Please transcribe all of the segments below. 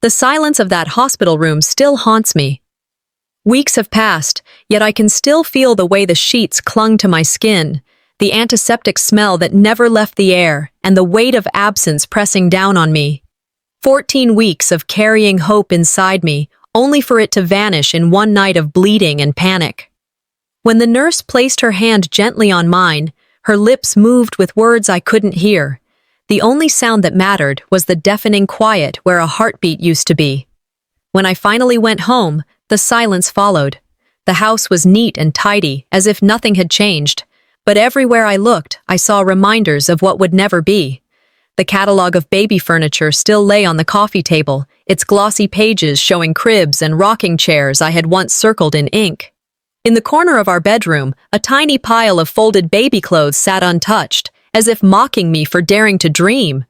The silence of that hospital room still haunts me. Weeks have passed, yet I can still feel the way the sheets clung to my skin, the antiseptic smell that never left the air, and the weight of absence pressing down on me. 14 weeks of carrying hope inside me, only for it to vanish in one night of bleeding and panic. When the nurse placed her hand gently on mine, her lips moved with words I couldn't hear. The only sound that mattered was the deafening quiet where a heartbeat used to be. When I finally went home, the silence followed. The house was neat and tidy, as if nothing had changed, but everywhere I looked, I saw reminders of what would never be. The catalog of baby furniture still lay on the coffee table, its glossy pages showing cribs and rocking chairs I had once circled in ink. In the corner of our bedroom, a tiny pile of folded baby clothes sat untouched, as if mocking me for daring to dream.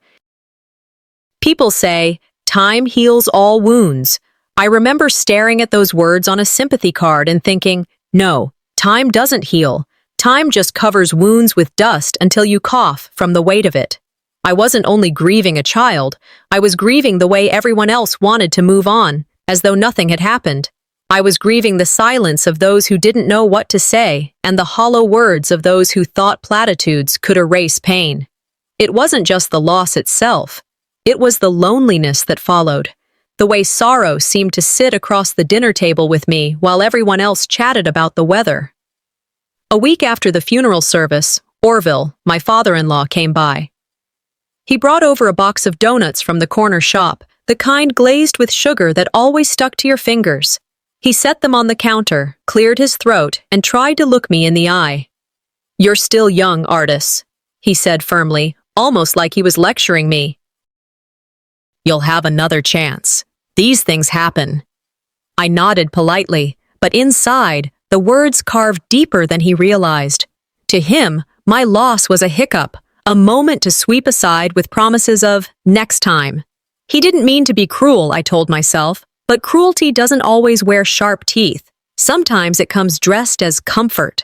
People say, "Time heals all wounds." I remember staring at those words on a sympathy card and thinking, no, time doesn't heal. Time just covers wounds with dust until you cough from the weight of it. I wasn't only grieving a child, I was grieving the way everyone else wanted to move on, as though nothing had happened. I was grieving the silence of those who didn't know what to say and the hollow words of those who thought platitudes could erase pain. It wasn't just the loss itself. It was the loneliness that followed. The way sorrow seemed to sit across the dinner table with me while everyone else chatted about the weather. A week after the funeral service, Orville, my father-in-law, came by. He brought over a box of donuts from the corner shop, the kind glazed with sugar that always stuck to your fingers. He set them on the counter, cleared his throat, and tried to look me in the eye. "You're still young, Artis," he said firmly, almost like he was lecturing me. "You'll have another chance. These things happen." I nodded politely, but inside, the words carved deeper than he realized. To him, my loss was a hiccup, a moment to sweep aside with promises of next time. He didn't mean to be cruel, I told myself, but cruelty doesn't always wear sharp teeth. Sometimes it comes dressed as comfort.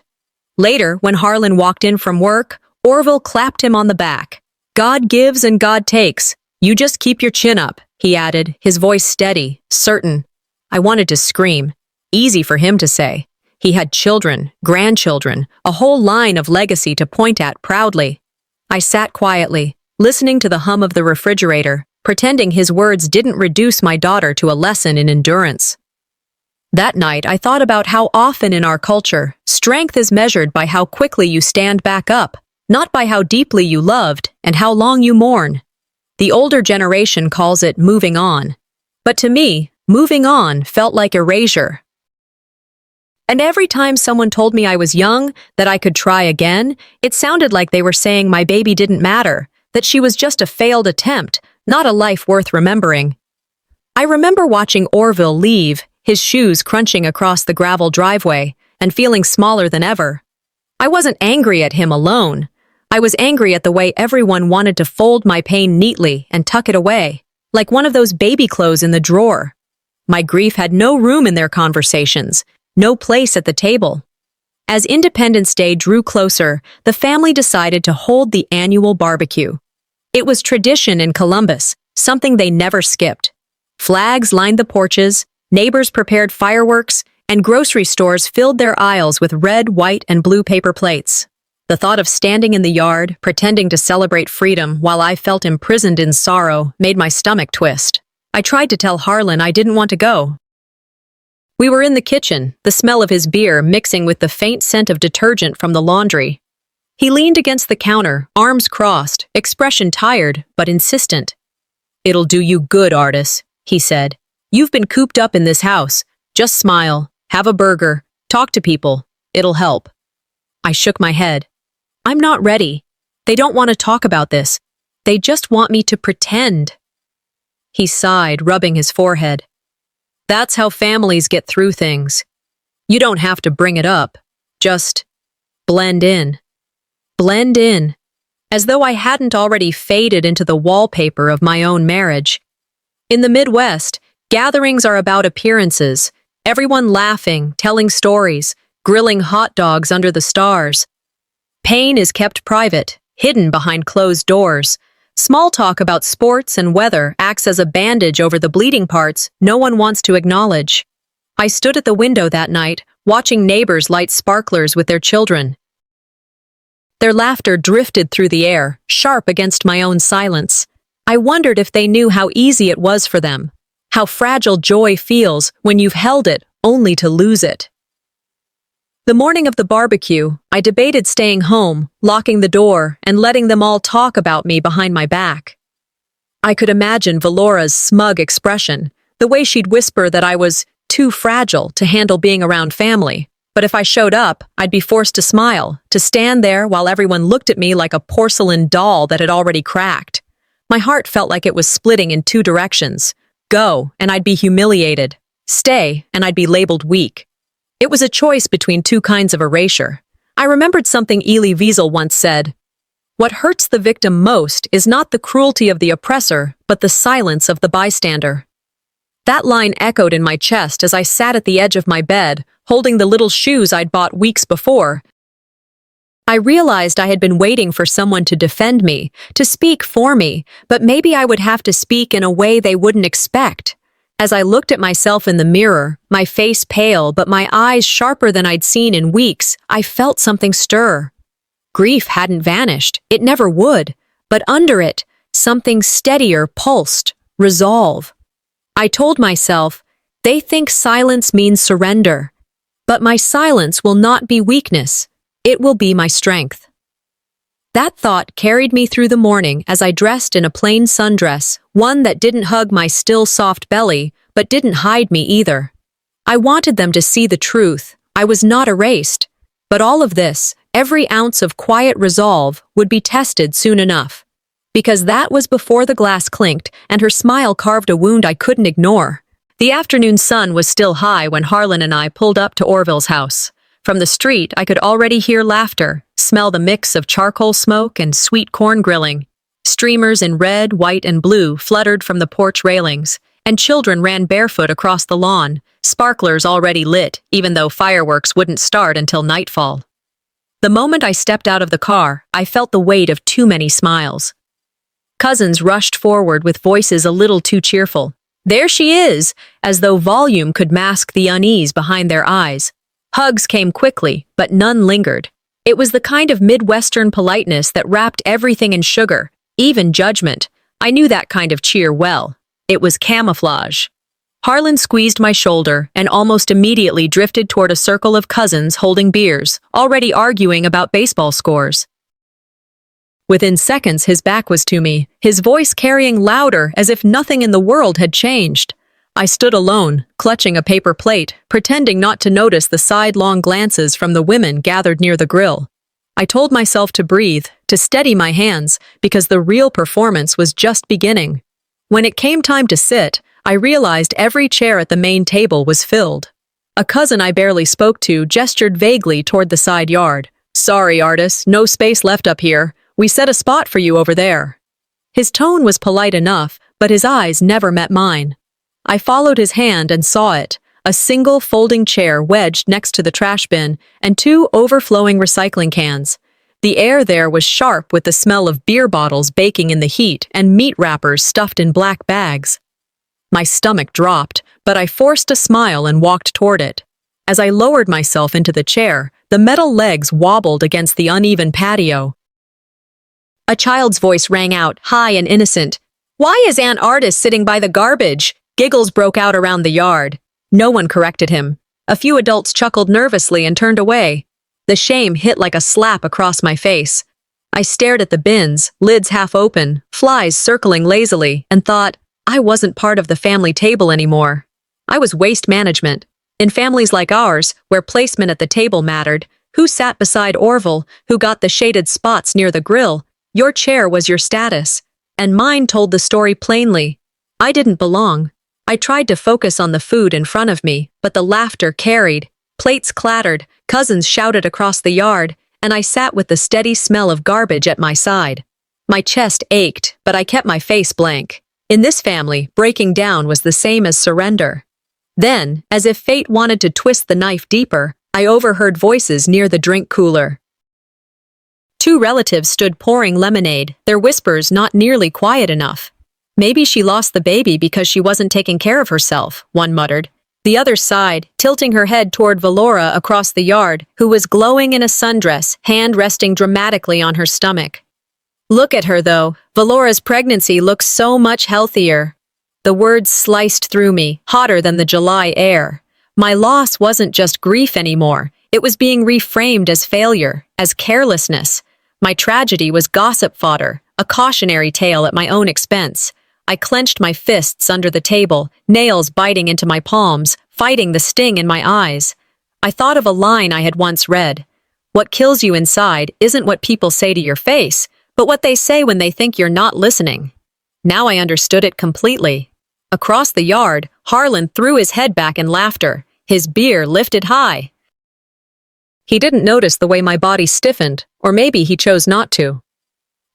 Later, when Harlan walked in from work, Orville clapped him on the back. "God gives and God takes. You just keep your chin up," he added, his voice steady, certain. I wanted to scream. Easy for him to say. He had children, grandchildren, a whole line of legacy to point at proudly. I sat quietly, listening to the hum of the refrigerator, pretending his words didn't reduce my daughter to a lesson in endurance. That night, I thought about how often in our culture, strength is measured by how quickly you stand back up, not by how deeply you loved and how long you mourn. The older generation calls it moving on. But to me, moving on felt like erasure. And every time someone told me I was young, that I could try again, it sounded like they were saying my baby didn't matter, that she was just a failed attempt, not a life worth remembering. I remember watching Orville leave, his shoes crunching across the gravel driveway, and feeling smaller than ever. I wasn't angry at him alone. I was angry at the way everyone wanted to fold my pain neatly and tuck it away, like one of those baby clothes in the drawer. My grief had no room in their conversations, no place at the table. As Independence Day drew closer, the family decided to hold the annual barbecue. It was tradition in Columbus, something they never skipped. Flags lined the porches, neighbors prepared fireworks, and grocery stores filled their aisles with red, white, and blue paper plates. The thought of standing in the yard, pretending to celebrate freedom while I felt imprisoned in sorrow, made my stomach twist. I tried to tell Harlan I didn't want to go. We were in the kitchen, the smell of his beer mixing with the faint scent of detergent from the laundry. He leaned against the counter, arms crossed, expression tired but insistent. "It'll do you good, Artis," he said. "You've been cooped up in this house. Just smile, have a burger, talk to people. It'll help." I shook my head. "I'm not ready. They don't want to talk about this. They just want me to pretend." He sighed, rubbing his forehead. "That's how families get through things. You don't have to bring it up. Just blend in." Blend in. As though I hadn't already faded into the wallpaper of my own marriage. In the Midwest, gatherings are about appearances, everyone laughing, telling stories, grilling hot dogs under the stars. Pain is kept private, hidden behind closed doors. Small talk about sports and weather acts as a bandage over the bleeding parts no one wants to acknowledge. I stood at the window that night, watching neighbors light sparklers with their children. Their laughter drifted through the air, sharp against my own silence. I wondered if they knew how easy it was for them, how fragile joy feels when you've held it only to lose it. The morning of the barbecue, I debated staying home, locking the door, and letting them all talk about me behind my back. I could imagine Valora's smug expression, the way she'd whisper that I was too fragile to handle being around family. But if I showed up, I'd be forced to smile, to stand there while everyone looked at me like a porcelain doll that had already cracked. My heart felt like it was splitting in two directions. Go, and I'd be humiliated. Stay, and I'd be labeled weak. It was a choice between two kinds of erasure. I remembered something Elie Wiesel once said. What hurts the victim most is not the cruelty of the oppressor, but the silence of the bystander. That line echoed in my chest as I sat at the edge of my bed, holding the little shoes I'd bought weeks before. I realized I had been waiting for someone to defend me, to speak for me, but maybe I would have to speak in a way they wouldn't expect. As I looked at myself in the mirror, my face pale but my eyes sharper than I'd seen in weeks, I felt something stir. Grief hadn't vanished, it never would, but under it, something steadier pulsed, resolve. I told myself, they think silence means surrender. But my silence will not be weakness, it will be my strength. That thought carried me through the morning as I dressed in a plain sundress, one that didn't hug my still soft belly, but didn't hide me either. I wanted them to see the truth, I was not erased. But all of this, every ounce of quiet resolve, would be tested soon enough. Because that was before the glass clinked and her smile carved a wound I couldn't ignore. The afternoon sun was still high when Harlan and I pulled up to Orville's house. From the street, I could already hear laughter, smell the mix of charcoal smoke and sweet corn grilling. Streamers in red, white, and blue fluttered from the porch railings, and children ran barefoot across the lawn, sparklers already lit, even though fireworks wouldn't start until nightfall. The moment I stepped out of the car, I felt the weight of too many smiles. Cousins rushed forward with voices a little too cheerful. There she is, as though volume could mask the unease behind their eyes. Hugs came quickly, but none lingered. It was the kind of Midwestern politeness that wrapped everything in sugar, even judgment. I knew that kind of cheer well. It was camouflage. Harlan squeezed my shoulder and almost immediately drifted toward a circle of cousins holding beers, already arguing about baseball scores. Within seconds, his back was to me, his voice carrying louder as if nothing in the world had changed. I stood alone, clutching a paper plate, pretending not to notice the sidelong glances from the women gathered near the grill. I told myself to breathe, to steady my hands, because the real performance was just beginning. When it came time to sit, I realized every chair at the main table was filled. A cousin I barely spoke to gestured vaguely toward the side yard. Sorry, Artis, no space left up here. We set a spot for you over there. His tone was polite enough, but his eyes never met mine. I followed his hand and saw it, a single folding chair wedged next to the trash bin and two overflowing recycling cans. The air there was sharp with the smell of beer bottles baking in the heat and meat wrappers stuffed in black bags. My stomach dropped, but I forced a smile and walked toward it. As I lowered myself into the chair, the metal legs wobbled against the uneven patio. A child's voice rang out, high and innocent. Why is Aunt Artis sitting by the garbage? Giggles broke out around the yard. No one corrected him. A few adults chuckled nervously and turned away. The shame hit like a slap across my face. I stared at the bins, lids half open, flies circling lazily, and thought, I wasn't part of the family table anymore. I was waste management. In families like ours, where placement at the table mattered, who sat beside Orville, who got the shaded spots near the grill, your chair was your status. And mine told the story plainly. I didn't belong. I tried to focus on the food in front of me, but the laughter carried. Plates clattered, cousins shouted across the yard, and I sat with the steady smell of garbage at my side. My chest ached, but I kept my face blank. In this family, breaking down was the same as surrender. Then, as if fate wanted to twist the knife deeper, I overheard voices near the drink cooler. Two relatives stood pouring lemonade, their whispers not nearly quiet enough. Maybe she lost the baby because she wasn't taking care of herself, one muttered. The other sighed, tilting her head toward Valora across the yard, who was glowing in a sundress, hand resting dramatically on her stomach. Look at her, though. Valora's pregnancy looks so much healthier. The words sliced through me, hotter than the July air. My loss wasn't just grief anymore. It was being reframed as failure, as carelessness. My tragedy was gossip fodder, a cautionary tale at my own expense. I clenched my fists under the table, nails biting into my palms, fighting the sting in my eyes. I thought of a line I had once read. What kills you inside isn't what people say to your face, but what they say when they think you're not listening. Now I understood it completely. Across the yard, Harlan threw his head back in laughter, his beer lifted high. He didn't notice the way my body stiffened, or maybe he chose not to.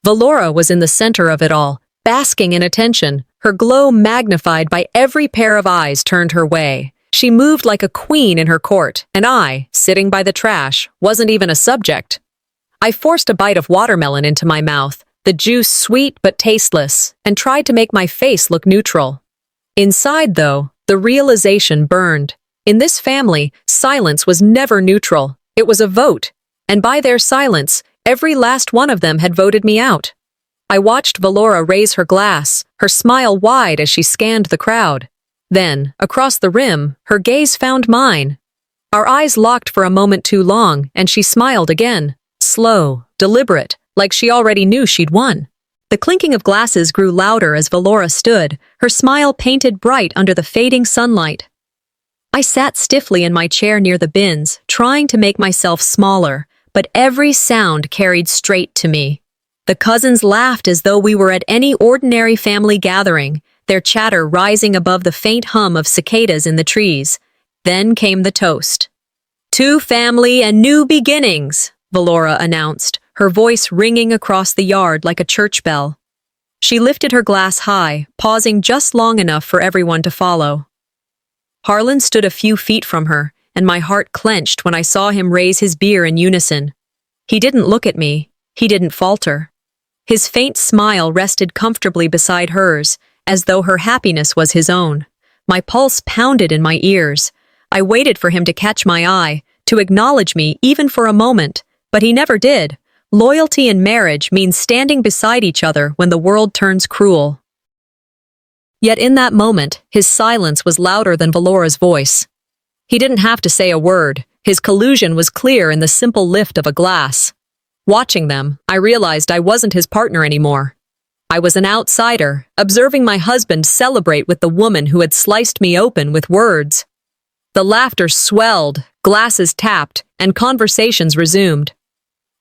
Valora was in the center of it all, basking in attention, her glow magnified by every pair of eyes turned her way. She moved like a queen in her court, and I, sitting by the trash, wasn't even a subject. I forced a bite of watermelon into my mouth, the juice sweet but tasteless, and tried to make my face look neutral. Inside, though, the realization burned. In this family, silence was never neutral. It was a vote, and by their silence, every last one of them had voted me out. I watched Valora raise her glass, her smile wide as she scanned the crowd. Then, across the rim, her gaze found mine. Our eyes locked for a moment too long, and she smiled again, slow, deliberate, like she already knew she'd won. The clinking of glasses grew louder as Valora stood, her smile painted bright under the fading sunlight. I sat stiffly in my chair near the bins, trying to make myself smaller, but every sound carried straight to me. The cousins laughed as though we were at any ordinary family gathering, their chatter rising above the faint hum of cicadas in the trees. Then came the toast. "To family and new beginnings," Valora announced, her voice ringing across the yard like a church bell. She lifted her glass high, pausing just long enough for everyone to follow. Harlan stood a few feet from her, and my heart clenched when I saw him raise his beer in unison. He didn't look at me. He didn't falter. His faint smile rested comfortably beside hers, as though her happiness was his own. My pulse pounded in my ears. I waited for him to catch my eye, to acknowledge me even for a moment, but he never did. Loyalty in marriage means standing beside each other when the world turns cruel. Yet in that moment, his silence was louder than Valora's voice. He didn't have to say a word. His collusion was clear in the simple lift of a glass. Watching them, I realized I wasn't his partner anymore. I was an outsider, observing my husband celebrate with the woman who had sliced me open with words. The laughter swelled, glasses tapped, and conversations resumed.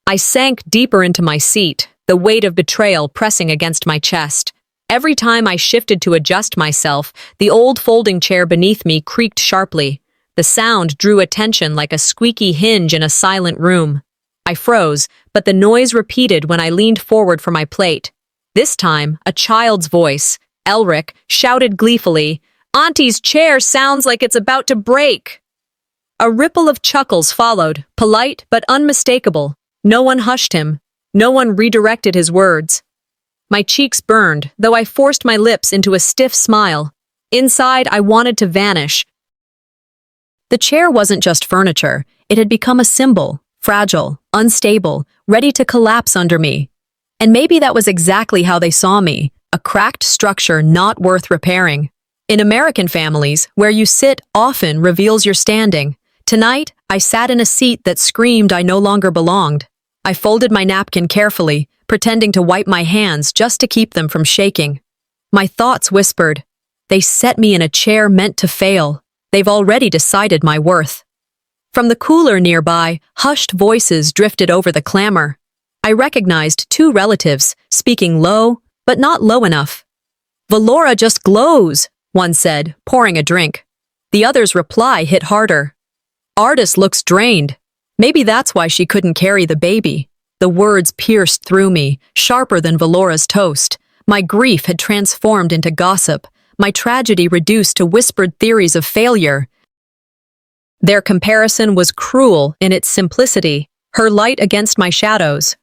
I sank deeper into my seat, the weight of betrayal pressing against my chest. Every time I shifted to adjust myself, the old folding chair beneath me creaked sharply. The sound drew attention like a squeaky hinge in a silent room. I froze, but the noise repeated when I leaned forward for my plate. This time, a child's voice, Elric, shouted gleefully, "Auntie's chair sounds like it's about to break!" A ripple of chuckles followed, polite but unmistakable. No one hushed him. No one redirected his words. My cheeks burned, though I forced my lips into a stiff smile. Inside, I wanted to vanish. The chair wasn't just furniture. It had become a symbol, fragile, unstable, ready to collapse under me. And maybe that was exactly how they saw me, a cracked structure not worth repairing. In American families, where you sit often reveals your standing. Tonight, I sat in a seat that screamed I no longer belonged. I folded my napkin carefully, pretending to wipe my hands just to keep them from shaking. My thoughts whispered, "They set me in a chair meant to fail. They've already decided my worth." From the cooler nearby, hushed voices drifted over the clamor. I recognized two relatives, speaking low, but not low enough. "Valora just glows," one said, pouring a drink. The other's reply hit harder. "Artis looks drained. Maybe that's why she couldn't carry the baby." The words pierced through me, sharper than Valora's toast. My grief had transformed into gossip, my tragedy reduced to whispered theories of failure. Their comparison was cruel in its simplicity, her light against my shadows.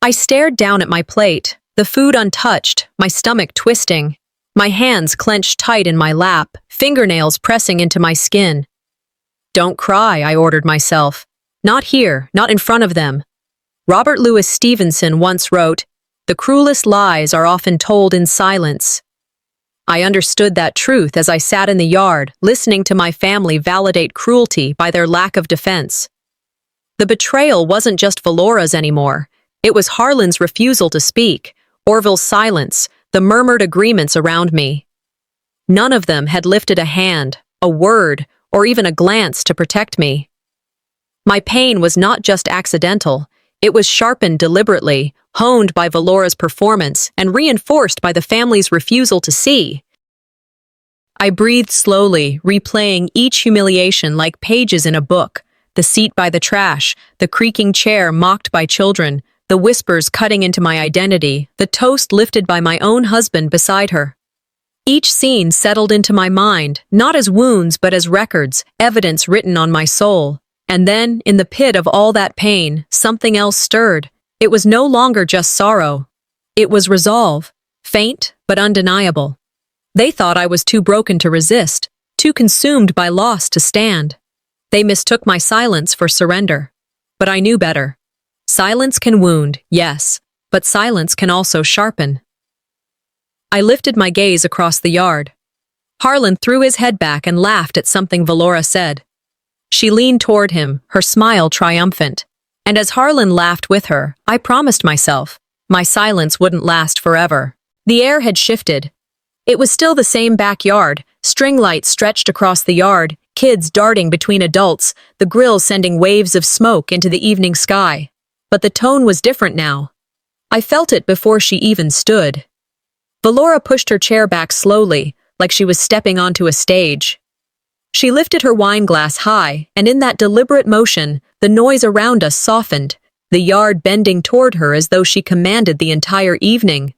I stared down at my plate, the food untouched, my stomach twisting. My hands clenched tight in my lap, fingernails pressing into my skin. "Don't cry," I ordered myself. "Not here, not in front of them." Robert Louis Stevenson once wrote, "The cruelest lies are often told in silence." I understood that truth as I sat in the yard, listening to my family validate cruelty by their lack of defense. The betrayal wasn't just Valora's anymore. It was Harlan's refusal to speak, Orville's silence, the murmured agreements around me. None of them had lifted a hand, a word, or even a glance to protect me. My pain was not just accidental. It was sharpened deliberately, honed by Valora's performance, and reinforced by the family's refusal to see. I breathed slowly, replaying each humiliation like pages in a book. The seat by the trash, the creaking chair mocked by children, the whispers cutting into my identity, the toast lifted by my own husband beside her. Each scene settled into my mind, not as wounds but as records, evidence written on my soul. And then, in the pit of all that pain, something else stirred. It was no longer just sorrow. It was resolve, faint but undeniable. They thought I was too broken to resist, too consumed by loss to stand. They mistook my silence for surrender. But I knew better. Silence can wound, yes, but silence can also sharpen. I lifted my gaze across the yard. Harlan threw his head back and laughed at something Valora said. She leaned toward him, her smile triumphant. And as Harlan laughed with her, I promised myself, my silence wouldn't last forever. The air had shifted. It was still the same backyard, string lights stretched across the yard, kids darting between adults, the grill sending waves of smoke into the evening sky. But the tone was different now. I felt it before she even stood. Valora pushed her chair back slowly, like she was stepping onto a stage. She lifted her wine glass high, and in that deliberate motion, the noise around us softened, the yard bending toward her as though she commanded the entire evening.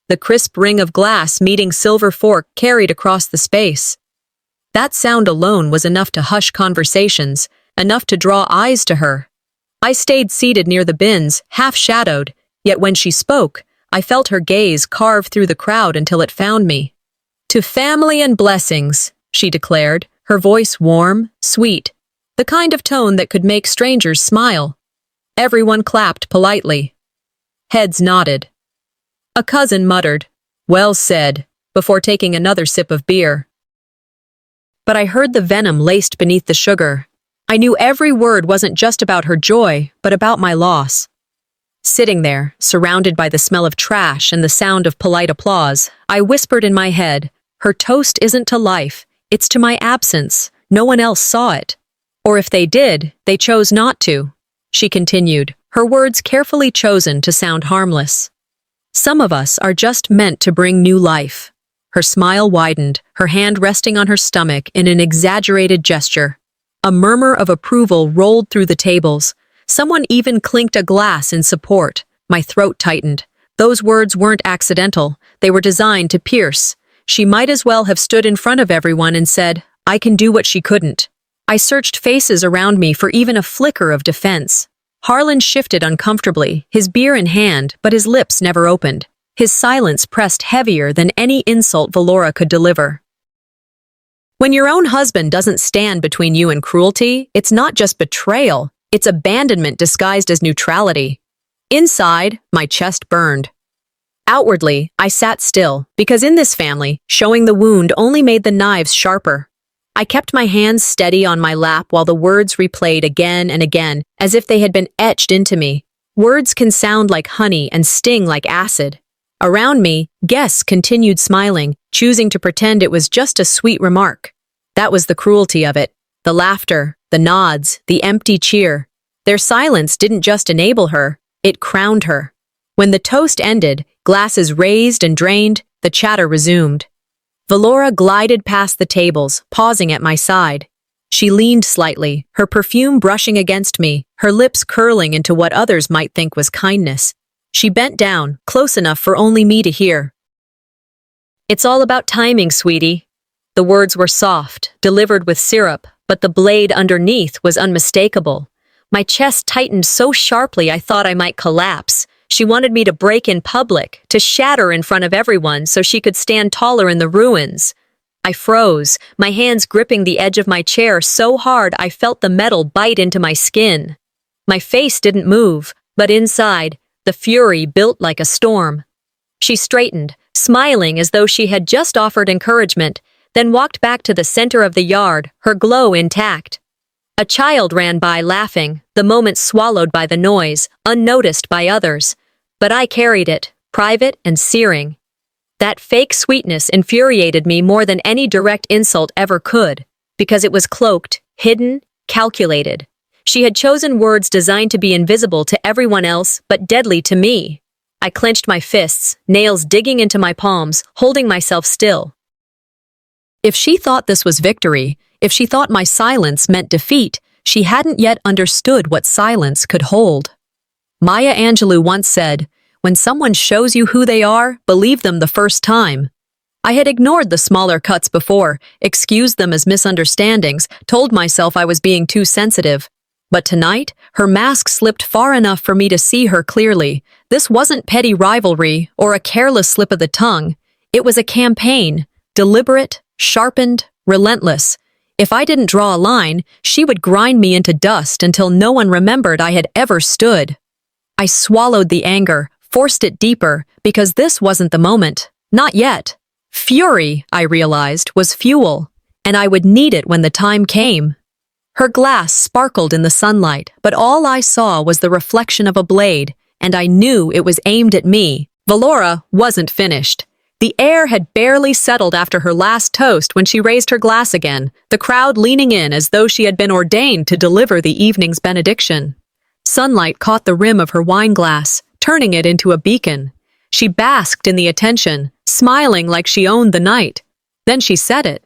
The crisp ring of glass meeting silver fork carried across the space. That sound alone was enough to hush conversations, enough to draw eyes to her. I stayed seated near the bins, half-shadowed, yet when she spoke, I felt her gaze carve through the crowd until it found me. "To family and blessings," she declared, her voice warm, sweet, the kind of tone that could make strangers smile. Everyone clapped politely. Heads nodded. A cousin muttered, "Well said," before taking another sip of beer. But I heard the venom laced beneath the sugar. I knew every word wasn't just about her joy, but about my loss. Sitting there, surrounded by the smell of trash and the sound of polite applause, I whispered in my head, "Her toast isn't to life, it's to my absence. No one else saw it. Or if they did, they chose not to." She continued, her words carefully chosen to sound harmless. "Some of us are just meant to bring new life." Her smile widened, her hand resting on her stomach in an exaggerated gesture. A murmur of approval rolled through the tables. Someone even clinked a glass in support. My throat tightened. Those words weren't accidental. They were designed to pierce. She might as well have stood in front of everyone and said, "I can do what she couldn't." I searched faces around me for even a flicker of defense. Harlan shifted uncomfortably, his beer in hand, but his lips never opened. His silence pressed heavier than any insult Valora could deliver. When your own husband doesn't stand between you and cruelty, it's not just betrayal, it's abandonment disguised as neutrality. Inside, my chest burned. Outwardly, I sat still, because in this family, showing the wound only made the knives sharper. I kept my hands steady on my lap while the words replayed again and again, as if they had been etched into me. Words can sound like honey and sting like acid. Around me, guests continued smiling, choosing to pretend it was just a sweet remark. That was the cruelty of it. The laughter, the nods, the empty cheer. Their silence didn't just enable her, it crowned her. When the toast ended, glasses raised and drained, the chatter resumed. Valora glided past the tables, pausing at my side. She leaned slightly, her perfume brushing against me, her lips curling into what others might think was kindness. She bent down, close enough for only me to hear. "It's all about timing, sweetie." The words were soft, delivered with syrup, but the blade underneath was unmistakable. My chest tightened so sharply I thought I might collapse. She wanted me to break in public, to shatter in front of everyone so she could stand taller in the ruins. I froze, my hands gripping the edge of my chair so hard I felt the metal bite into my skin. My face didn't move, but inside, the fury built like a storm. She straightened, smiling as though she had just offered encouragement, then walked back to the center of the yard, her glow intact. A child ran by laughing, the moment swallowed by the noise, unnoticed by others. But I carried it, private and searing. That fake sweetness infuriated me more than any direct insult ever could, because it was cloaked, hidden, calculated. She had chosen words designed to be invisible to everyone else, but deadly to me. I clenched my fists, nails digging into my palms, holding myself still. If she thought this was victory, if she thought my silence meant defeat, she hadn't yet understood what silence could hold. Maya Angelou once said, "When someone shows you who they are, believe them the first time." I had ignored the smaller cuts before, excused them as misunderstandings, told myself I was being too sensitive. But tonight, her mask slipped far enough for me to see her clearly. This wasn't petty rivalry or a careless slip of the tongue. It was a campaign, deliberate, sharpened, relentless. If I didn't draw a line, she would grind me into dust until no one remembered I had ever stood. I swallowed the anger, forced it deeper, because this wasn't the moment. Not yet. Fury, I realized, was fuel, and I would need it when the time came. Her glass sparkled in the sunlight, but all I saw was the reflection of a blade, and I knew it was aimed at me. Valora wasn't finished. The air had barely settled after her last toast when she raised her glass again, the crowd leaning in as though she had been ordained to deliver the evening's benediction. Sunlight caught the rim of her wine glass, turning it into a beacon. She basked in the attention, smiling like she owned the night. Then she said it.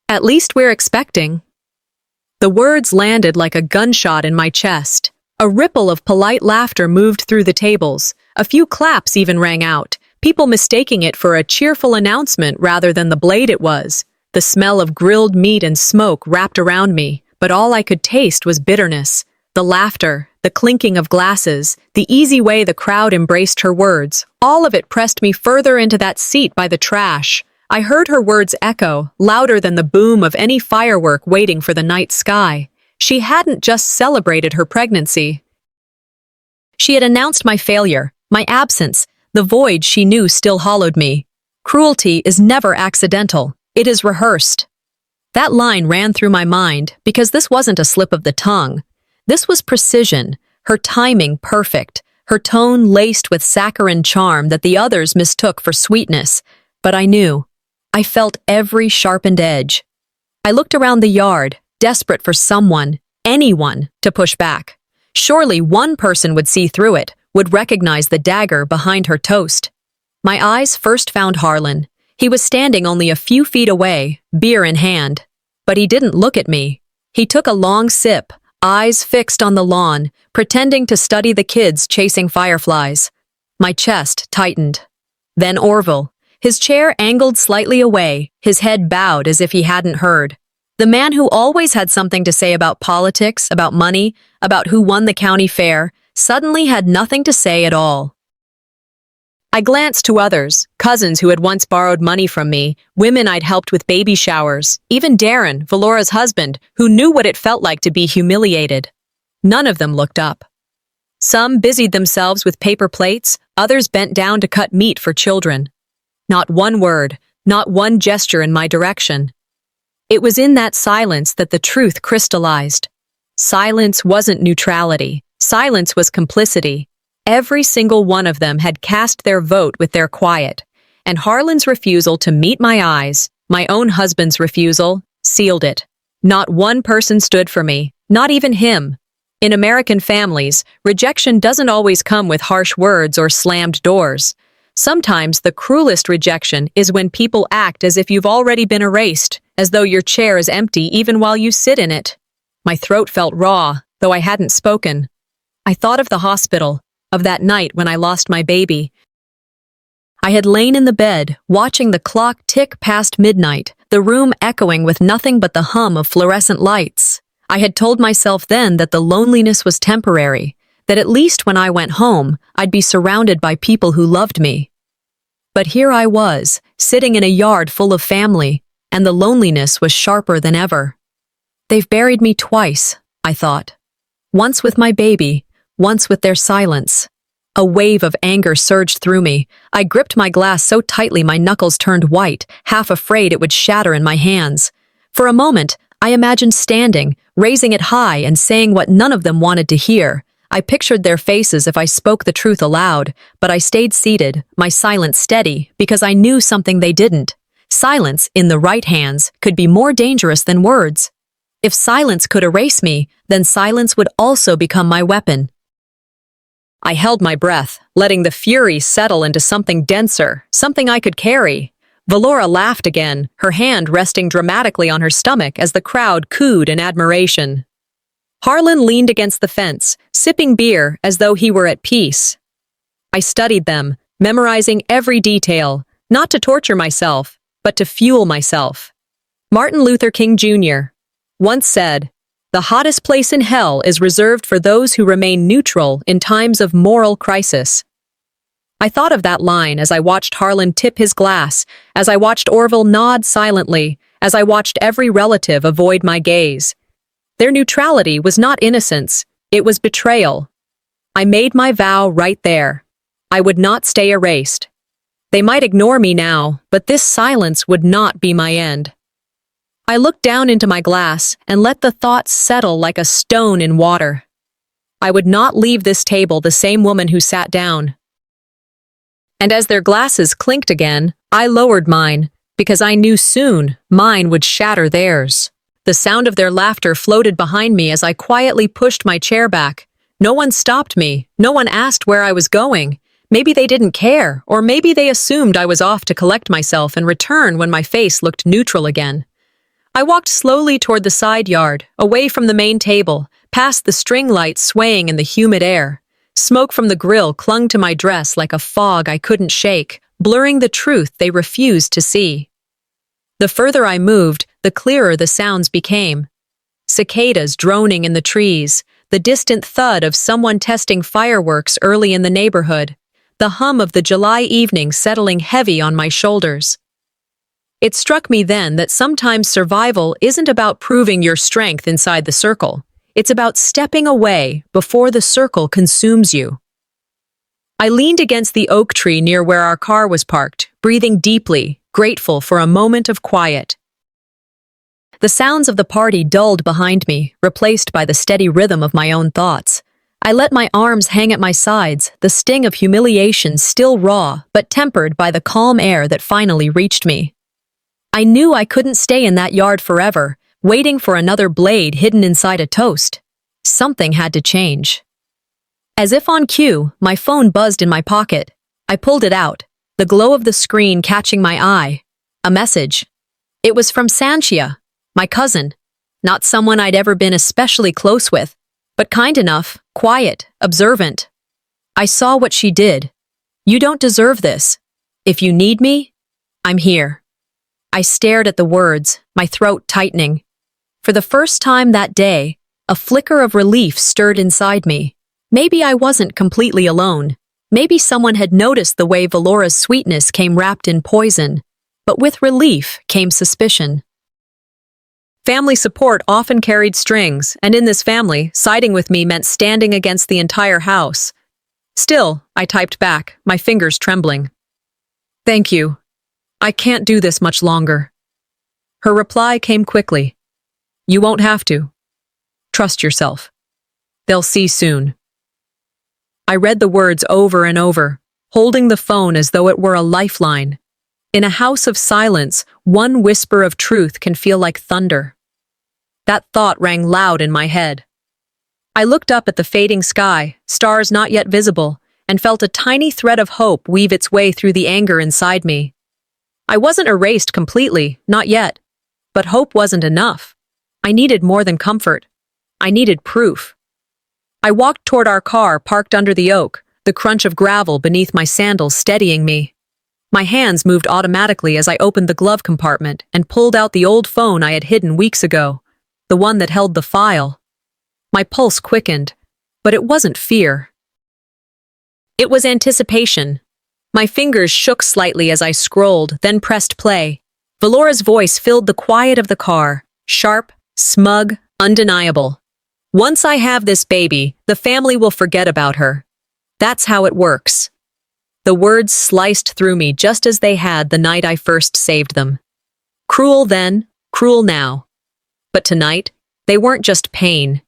"At least we're expecting." The words landed like a gunshot in my chest. A ripple of polite laughter moved through the tables. A few claps even rang out, people mistaking it for a cheerful announcement rather than the blade it was. The smell of grilled meat and smoke wrapped around me, but all I could taste was bitterness. The laughter, the clinking of glasses, the easy way the crowd embraced her words, all of it pressed me further into that seat by the trash. I heard her words echo, louder than the boom of any firework waiting for the night sky. She hadn't just celebrated her pregnancy. She had announced my failure, my absence, the void she knew still hollowed me. Cruelty is never accidental. It is rehearsed. That line ran through my mind because this wasn't a slip of the tongue. This was precision, her timing perfect, her tone laced with saccharine charm that the others mistook for sweetness. But I knew. I felt every sharpened edge. I looked around the yard, desperate for someone, anyone, to push back. Surely one person would see through it, would recognize the dagger behind her toast. My eyes first found Harlan. He was standing only a few feet away, beer in hand. But he didn't look at me. He took a long sip, eyes fixed on the lawn, pretending to study the kids chasing fireflies. My chest tightened. Then Orville. His chair angled slightly away, his head bowed as if he hadn't heard. The man who always had something to say about politics, about money, about who won the county fair, suddenly had nothing to say at all. I glanced to others, cousins who had once borrowed money from me, women I'd helped with baby showers, even Darren, Valora's husband, who knew what it felt like to be humiliated. None of them looked up. Some busied themselves with paper plates, others bent down to cut meat for children. Not one word, not one gesture in my direction. It was in that silence that the truth crystallized. Silence wasn't neutrality. Silence was complicity. Every single one of them had cast their vote with their quiet, and Harlan's refusal to meet my eyes, my own husband's refusal, sealed it. Not one person stood for me, not even him. In American families, rejection doesn't always come with harsh words or slammed doors. Sometimes the cruelest rejection is when people act as if you've already been erased, as though your chair is empty even while you sit in it. My throat felt raw, though I hadn't spoken. I thought of the hospital, of that night when I lost my baby. I had lain in the bed, watching the clock tick past midnight, the room echoing with nothing but the hum of fluorescent lights. I had told myself then that the loneliness was temporary, that at least when I went home, I'd be surrounded by people who loved me. But here I was, sitting in a yard full of family, and the loneliness was sharper than ever. They've buried me twice, I thought. Once with my baby, once with their silence. A wave of anger surged through me. I gripped my glass so tightly my knuckles turned white, half afraid it would shatter in my hands. For a moment, I imagined standing, raising it high and saying what none of them wanted to hear. I pictured their faces if I spoke the truth aloud, but I stayed seated, my silence steady, because I knew something they didn't. Silence, in the right hands, could be more dangerous than words. If silence could erase me, then silence would also become my weapon. I held my breath, letting the fury settle into something denser, something I could carry. Valora laughed again, her hand resting dramatically on her stomach as the crowd cooed in admiration. Harlan leaned against the fence, sipping beer as though he were at peace. I studied them, memorizing every detail, not to torture myself, but to fuel myself. Martin Luther King Jr. once said, "The hottest place in hell is reserved for those who remain neutral in times of moral crisis." I thought of that line as I watched Harlan tip his glass, as I watched Orville nod silently, as I watched every relative avoid my gaze. Their neutrality was not innocence, it was betrayal. I made my vow right there. I would not stay erased. They might ignore me now, but this silence would not be my end. I looked down into my glass and let the thoughts settle like a stone in water. I would not leave this table the same woman who sat down. And as their glasses clinked again, I lowered mine, because I knew soon mine would shatter theirs. The sound of their laughter floated behind me as I quietly pushed my chair back. No one stopped me, no one asked where I was going. Maybe they didn't care, or maybe they assumed I was off to collect myself and return when my face looked neutral again. I walked slowly toward the side yard, away from the main table, past the string lights swaying in the humid air. Smoke from the grill clung to my dress like a fog I couldn't shake, blurring the truth they refused to see. The further I moved, the clearer the sounds became. Cicadas droning in the trees, the distant thud of someone testing fireworks early in the neighborhood, the hum of the July evening settling heavy on my shoulders. It struck me then that sometimes survival isn't about proving your strength inside the circle. It's about stepping away before the circle consumes you. I leaned against the oak tree near where our car was parked, breathing deeply, grateful for a moment of quiet. The sounds of the party dulled behind me, replaced by the steady rhythm of my own thoughts. I let my arms hang at my sides, the sting of humiliation still raw, but tempered by the calm air that finally reached me. I knew I couldn't stay in that yard forever, waiting for another blade hidden inside a toast. Something had to change. As if on cue, my phone buzzed in my pocket. I pulled it out, the glow of the screen catching my eye. A message. It was from Sanchia, my cousin. Not someone I'd ever been especially close with, but kind enough, quiet, observant. I saw what she did. "You don't deserve this. If you need me, I'm here." I stared at the words, my throat tightening. For the first time that day, a flicker of relief stirred inside me. Maybe I wasn't completely alone. Maybe someone had noticed the way Valora's sweetness came wrapped in poison. But with relief came suspicion. Family support often carried strings, and in this family, siding with me meant standing against the entire house. Still, I typed back, my fingers trembling. "Thank you. I can't do this much longer." Her reply came quickly. "You won't have to. Trust yourself. They'll see soon." I read the words over and over, holding the phone as though it were a lifeline. In a house of silence, one whisper of truth can feel like thunder. That thought rang loud in my head. I looked up at the fading sky, stars not yet visible, and felt a tiny thread of hope weave its way through the anger inside me. I wasn't erased completely, not yet. But hope wasn't enough. I needed more than comfort. I needed proof. I walked toward our car parked under the oak, the crunch of gravel beneath my sandals steadying me. My hands moved automatically as I opened the glove compartment and pulled out the old phone I had hidden weeks ago, the one that held the file. My pulse quickened. But it wasn't fear. It was anticipation. My fingers shook slightly as I scrolled, then pressed play. Valora's voice filled the quiet of the car, sharp, smug, undeniable. Once I have this baby, the family will forget about her. That's how it works. The words sliced through me just as they had the night I first saved them. Cruel then, cruel now. But tonight, they weren't just pain.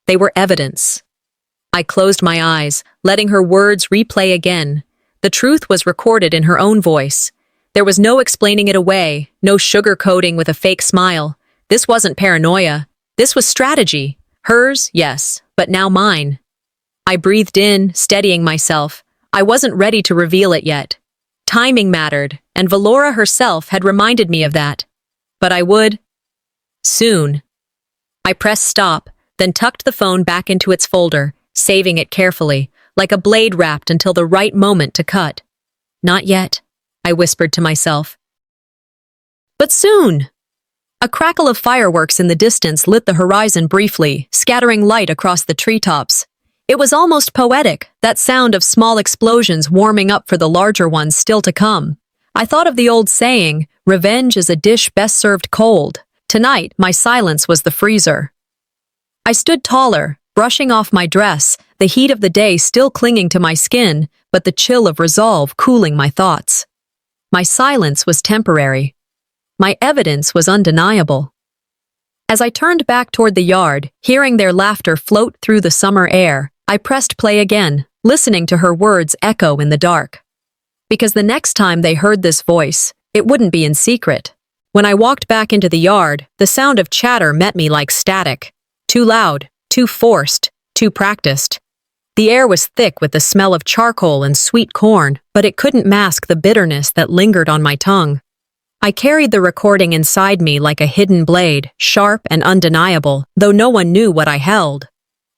They were evidence. I closed my eyes, letting her words replay again. The truth was recorded in her own voice. There was no explaining it away, no sugarcoating with a fake smile. This wasn't paranoia. This was strategy. Hers, yes, but now mine. I breathed in, steadying myself. I wasn't ready to reveal it yet. Timing mattered, and Valora herself had reminded me of that. But I would. Soon. I pressed stop, then tucked the phone back into its folder, saving it carefully, like a blade wrapped until the right moment to cut. Not yet, I whispered to myself. But soon! A crackle of fireworks in the distance lit the horizon briefly, scattering light across the treetops. It was almost poetic, that sound of small explosions warming up for the larger ones still to come. I thought of the old saying, revenge is a dish best served cold. Tonight, my silence was the freezer. I stood taller, brushing off my dress, the heat of the day still clinging to my skin, but the chill of resolve cooling my thoughts. My silence was temporary. My evidence was undeniable. As I turned back toward the yard, hearing their laughter float through the summer air, I pressed play again, listening to her words echo in the dark. Because the next time they heard this voice, it wouldn't be in secret. When I walked back into the yard, the sound of chatter met me like static. Too loud, too forced, too practiced. The air was thick with the smell of charcoal and sweet corn, but it couldn't mask the bitterness that lingered on my tongue. I carried the recording inside me like a hidden blade, sharp and undeniable, though no one knew what I held.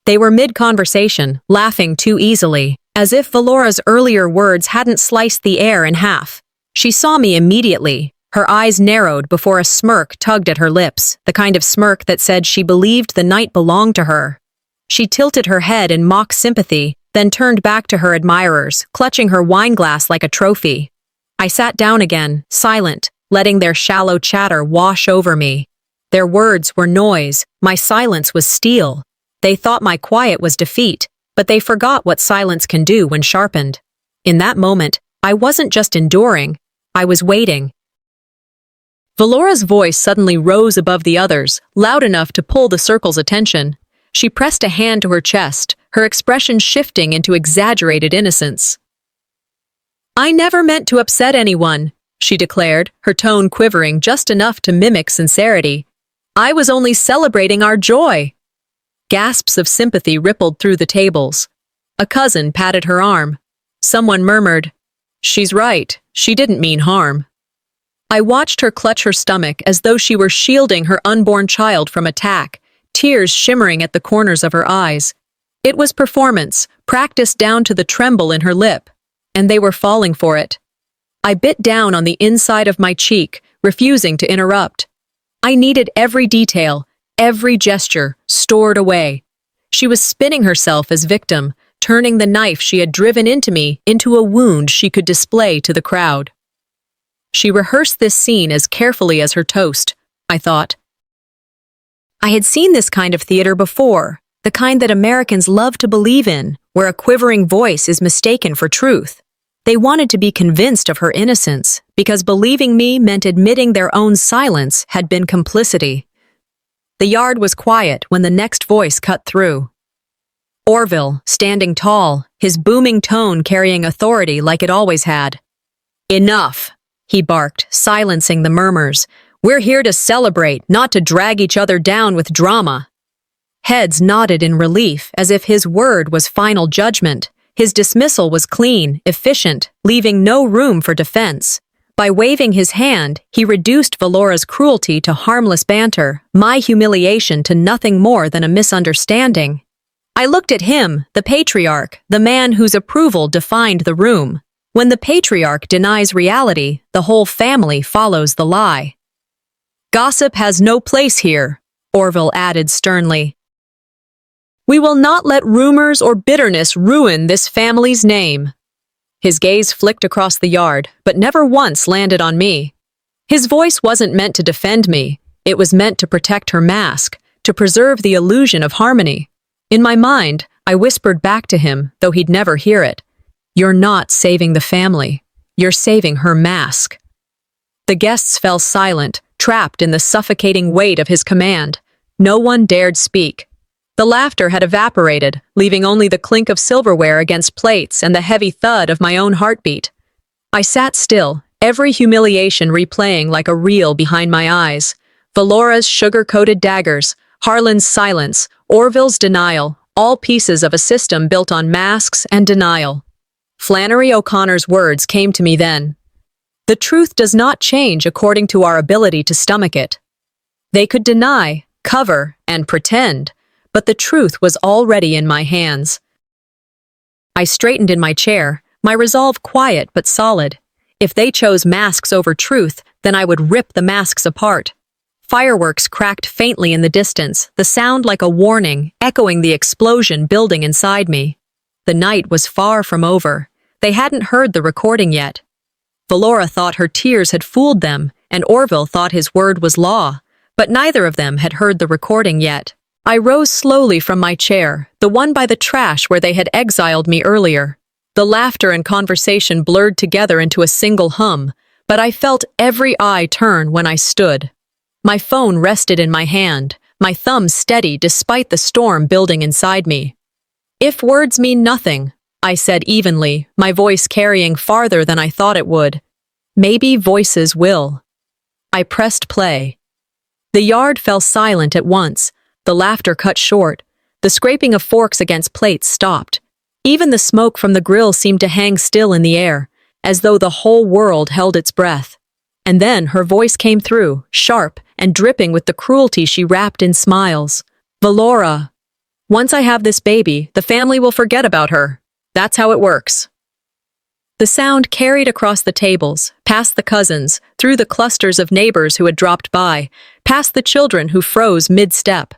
They were mid-conversation, laughing too easily, as if Valora's earlier words hadn't sliced the air in half. She saw me immediately. Her eyes narrowed before a smirk tugged at her lips, the kind of smirk that said she believed the night belonged to her. She tilted her head in mock sympathy, then turned back to her admirers, clutching her wineglass like a trophy. I sat down again, silent, letting their shallow chatter wash over me. Their words were noise, my silence was steel. They thought my quiet was defeat, but they forgot what silence can do when sharpened. In that moment, I wasn't just enduring, I was waiting. Valora's voice suddenly rose above the others, loud enough to pull the circle's attention. She pressed a hand to her chest, her expression shifting into exaggerated innocence. "I never meant to upset anyone," she declared, her tone quivering just enough to mimic sincerity. "I was only celebrating our joy." Gasps of sympathy rippled through the tables. A cousin patted her arm. Someone murmured, "She's right, she didn't mean harm." I watched her clutch her stomach as though she were shielding her unborn child from attack, tears shimmering at the corners of her eyes. It was performance, practiced down to the tremble in her lip, and they were falling for it. I bit down on the inside of my cheek, refusing to interrupt. I needed every detail, every gesture, stored away. She was spinning herself as victim, turning the knife she had driven into me into a wound she could display to the crowd. She rehearsed this scene as carefully as her toast, I thought. I had seen this kind of theater before, the kind that Americans love to believe in, where a quivering voice is mistaken for truth. They wanted to be convinced of her innocence, because believing me meant admitting their own silence had been complicity. The yard was quiet when the next voice cut through. Orville, standing tall, his booming tone carrying authority like it always had. "Enough," he barked, silencing the murmurs. "We're here to celebrate, not to drag each other down with drama." Heads nodded in relief, as if his word was final judgment. His dismissal was clean, efficient, leaving no room for defense. By waving his hand, he reduced Valora's cruelty to harmless banter, my humiliation to nothing more than a misunderstanding. I looked at him, the patriarch, the man whose approval defined the room. When the patriarch denies reality, the whole family follows the lie. "Gossip has no place here," Orville added sternly. We will not let rumors or bitterness ruin this family's name." His gaze flicked across the yard, but never once landed on me. His voice wasn't meant to defend me. It was meant to protect her mask, to preserve the illusion of harmony. In my mind, I whispered back to him, though he'd never hear it. "You're not saving the family. You're saving her mask." The guests fell silent, trapped in the suffocating weight of his command. No one dared speak. The laughter had evaporated, leaving only the clink of silverware against plates and the heavy thud of my own heartbeat. I sat still, every humiliation replaying like a reel behind my eyes. Valora's sugar-coated daggers, Harlan's silence, Orville's denial, all pieces of a system built on masks and denial. Flannery O'Connor's words came to me then. The truth does not change according to our ability to stomach it. They could deny, cover, and pretend, but the truth was already in my hands. I straightened in my chair, my resolve quiet but solid. If they chose masks over truth, then I would rip the masks apart. Fireworks cracked faintly in the distance, the sound like a warning, echoing the explosion building inside me. The night was far from over. They hadn't heard the recording yet. Valora thought her tears had fooled them, and Orville thought his word was law, but neither of them had heard the recording yet. I rose slowly from my chair, the one by the trash where they had exiled me earlier. The laughter and conversation blurred together into a single hum, but I felt every eye turn when I stood. My phone rested in my hand, my thumb steady despite the storm building inside me. "If words mean nothing," I said evenly, my voice carrying farther than I thought it would, "maybe voices will." I pressed play. The yard fell silent at once. The laughter cut short. The scraping of forks against plates stopped. Even the smoke from the grill seemed to hang still in the air, as though the whole world held its breath. And then her voice came through, sharp and dripping with the cruelty she wrapped in smiles. "Valora, once I have this baby, the family will forget about her. That's how it works." The sound carried across the tables, past the cousins, through the clusters of neighbors who had dropped by, past the children who froze mid-step.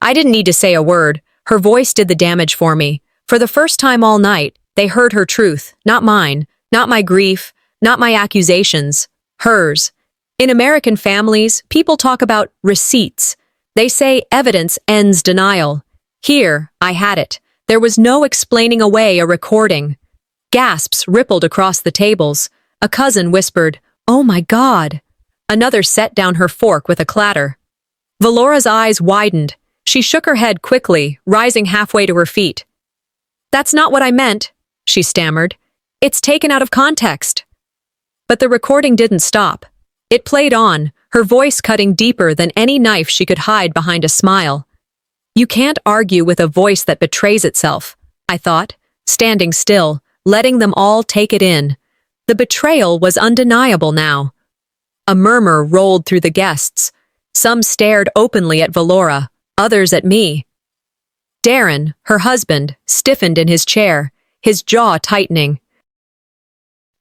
I didn't need to say a word. Her voice did the damage for me. For the first time all night, they heard her truth, not mine, not my grief, not my accusations, hers. In American families, people talk about receipts. They say evidence ends denial. Here, I had it. There was no explaining away a recording. Gasps rippled across the tables. A cousin whispered, "Oh my God." Another set down her fork with a clatter. Valora's eyes widened. She shook her head quickly, rising halfway to her feet. "That's not what I meant," she stammered. "It's taken out of context." But the recording didn't stop. It played on, her voice cutting deeper than any knife she could hide behind a smile. You can't argue with a voice that betrays itself, I thought, standing still, letting them all take it in. The betrayal was undeniable now. A murmur rolled through the guests. Some stared openly at Valora, others at me. Darren, her husband, stiffened in his chair, his jaw tightening.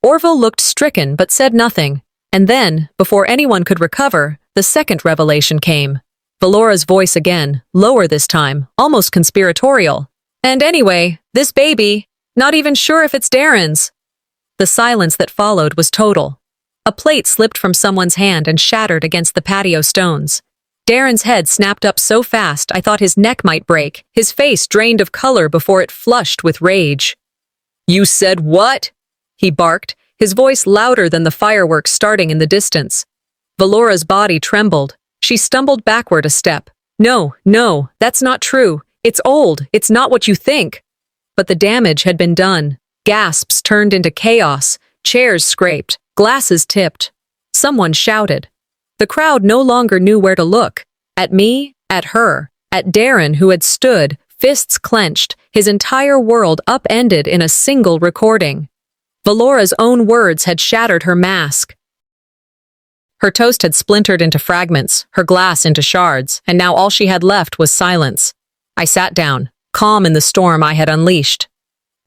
Orville looked stricken but said nothing, and then, before anyone could recover, the second revelation came. Valora's voice again, lower this time, almost conspiratorial. "And anyway, this baby, not even sure if it's Darren's." The silence that followed was total. A plate slipped from someone's hand and shattered against the patio stones. Darren's head snapped up so fast I thought his neck might break, his face drained of color before it flushed with rage. "You said what?" he barked, his voice louder than the fireworks starting in the distance. Valora's body trembled. She stumbled backward a step. No, that's not true. It's old. It's not what you think." But the damage had been done. Gasps turned into chaos. Chairs scraped. Glasses tipped. Someone shouted. The crowd no longer knew where to look. At me, at her, at Darren who had stood, fists clenched, his entire world upended in a single recording. Valora's own words had shattered her mask. Her toast had splintered into fragments, her glass into shards, and now all she had left was silence. I sat down, calm in the storm I had unleashed.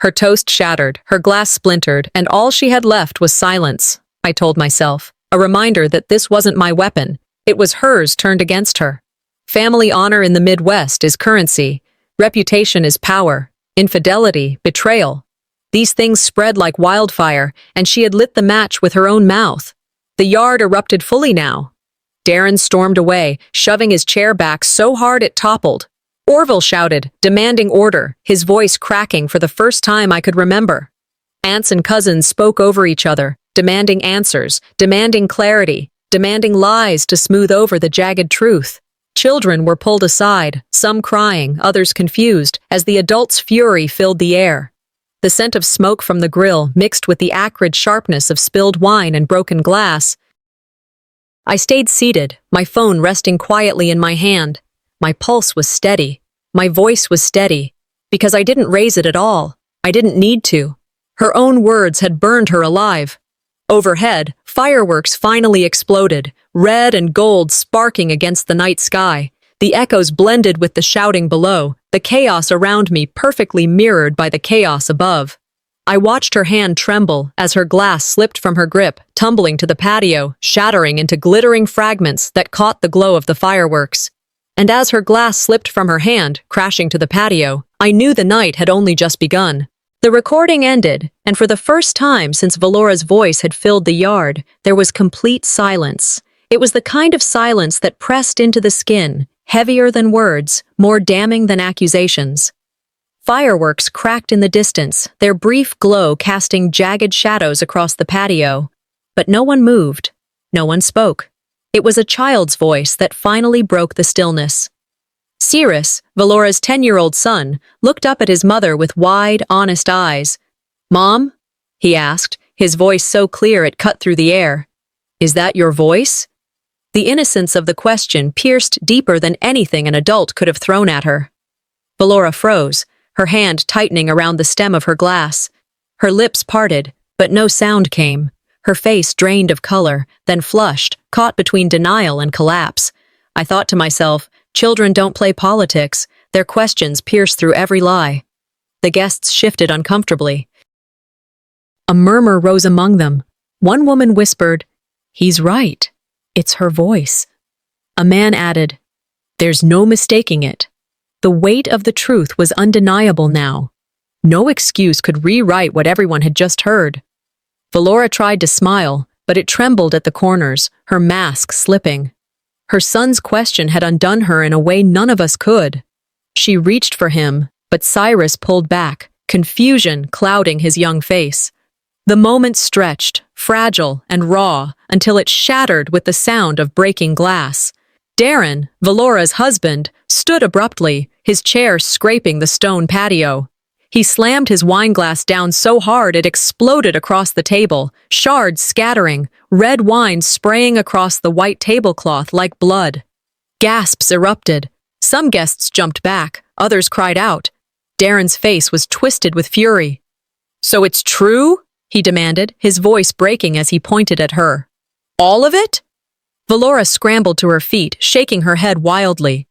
Her toast shattered, her glass splintered, and all she had left was silence, I told myself, a reminder that this wasn't my weapon. It was hers turned against her. Family honor in the Midwest is currency. Reputation is power. Infidelity, betrayal. These things spread like wildfire, and she had lit the match with her own mouth. The yard erupted fully now. Darren stormed away, shoving his chair back so hard it toppled. Orville shouted, demanding order, his voice cracking for the first time I could remember. Aunts and cousins spoke over each other, demanding answers, demanding clarity, demanding lies to smooth over the jagged truth. Children were pulled aside, some crying, others confused, as the adults' fury filled the air. The scent of smoke from the grill mixed with the acrid sharpness of spilled wine and broken glass. I stayed seated, my phone resting quietly in my hand. My pulse was steady. My voice was steady. Because I didn't raise it at all. I didn't need to. Her own words had burned her alive. Overhead, fireworks finally exploded, red and gold sparking against the night sky. The echoes blended with the shouting below, the chaos around me perfectly mirrored by the chaos above. I watched her hand tremble as her glass slipped from her grip, tumbling to the patio, shattering into glittering fragments that caught the glow of the fireworks. And as her glass slipped from her hand, crashing to the patio, I knew the night had only just begun. The recording ended, and for the first time since Valora's voice had filled the yard, there was complete silence. It was the kind of silence that pressed into the skin, heavier than words, more damning than accusations. Fireworks cracked in the distance, their brief glow casting jagged shadows across the patio. But no one moved. No one spoke. It was a child's voice that finally broke the stillness. Cyrus, Valora's 10-year-old son, looked up at his mother with wide, honest eyes. "Mom?" he asked, his voice so clear it cut through the air. "Is that your voice?" The innocence of the question pierced deeper than anything an adult could have thrown at her. Valora froze, her hand tightening around the stem of her glass. Her lips parted, but no sound came. Her face drained of color, then flushed, caught between denial and collapse. I thought to myself, children don't play politics. Their questions pierce through every lie. The guests shifted uncomfortably. A murmur rose among them. One woman whispered, "He's right. It's her voice." A man added, "There's no mistaking it." The weight of the truth was undeniable now. No excuse could rewrite what everyone had just heard. Valora tried to smile, but it trembled at the corners, her mask slipping. Her son's question had undone her in a way none of us could. She reached for him, but Cyrus pulled back, confusion clouding his young face. The moment stretched, fragile and raw, until it shattered with the sound of breaking glass. Darren, Valora's husband, stood abruptly, his chair scraping the stone patio. He slammed his wineglass down so hard it exploded across the table, shards scattering, red wine spraying across the white tablecloth like blood. Gasps erupted. Some guests jumped back, others cried out. Darren's face was twisted with fury. "So it's true?" he demanded, his voice breaking as he pointed at her. "All of it?" Valora scrambled to her feet, shaking her head wildly.